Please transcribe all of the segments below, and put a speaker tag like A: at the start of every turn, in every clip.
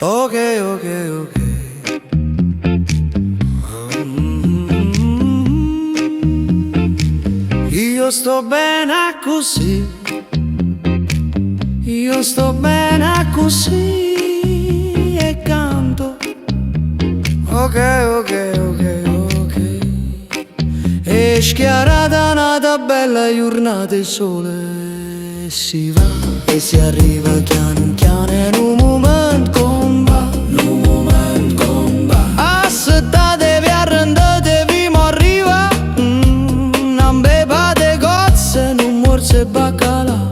A: Ok, ok, ok. Io sto bene così. Io sto bene così e canto. Ok, ok, ok, ok. E schiarata una bella giornata, il sole si va e si arriva chiano chiano in un momento comba. Un momento comba. Aspettate, vi arrendete, vi mo arriva. Non bevate cozze, non morse baccalà.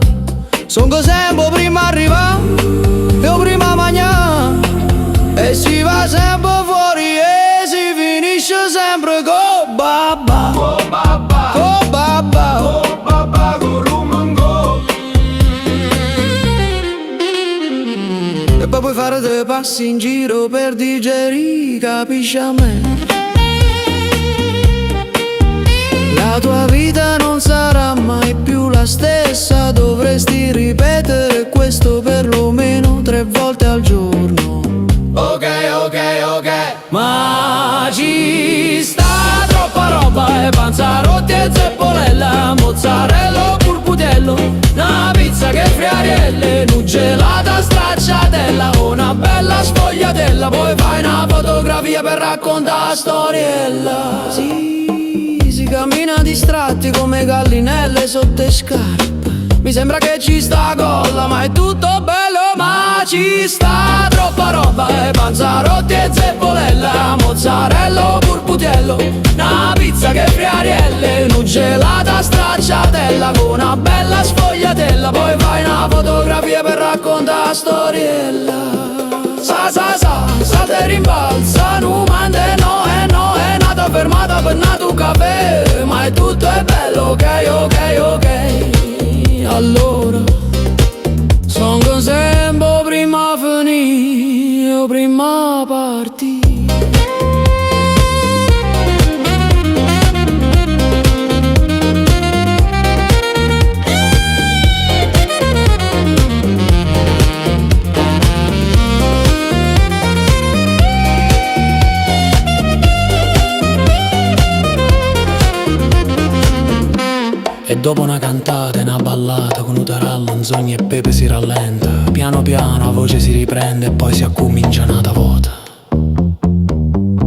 A: Son così un po' prima arriva e prima mangià. E si va sempre fuori e si finisce sempre con babà. Con babà. Con babà. Con babà, con rumango. E poi puoi fare dei passi in giro per digerire, capisci a me? La tua vita non sarà mai più la stessa. Dovresti ripetere questo perlomeno 3 volte al giorno. Ok, ok, ok. Ma ci sta troppa roba e panzarotti e zeppolella, mozzarella, purputello, una pizza che friarielle, un gelata stracciatella, una bella sfogliatella. Poi fai una fotografia per raccontare la storiella. Sì, si cammina distratti come gallinelle sotto le scarpe. Mi sembra che ci sta colla, ma è tutto bello, ma ci sta troppa roba e panzarotti e zeppolella, mozzarella, purputello, una pizza che friarielle, un gelata stracciatella con una bella sfogliatella. Poi fai una fotografia per raccontare la storiella. Sa te rimbalza, non mande no, è nata fermata per nato caffè, ma è tutto è bello, ok, ok, ok. Allora, son sempre prima finire, prima partire. E dopo una cantata e una ballata con un tarallo, un sogno e pepe si rallenta. Piano piano la voce si riprende e poi si accomincia una vuota.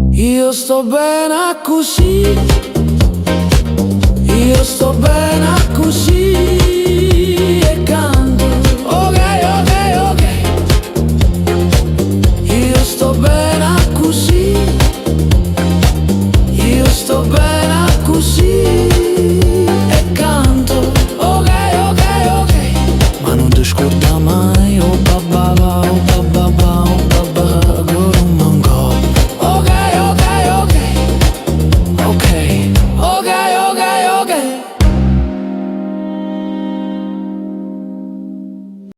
A: Io sto bene così. Io sto bene così.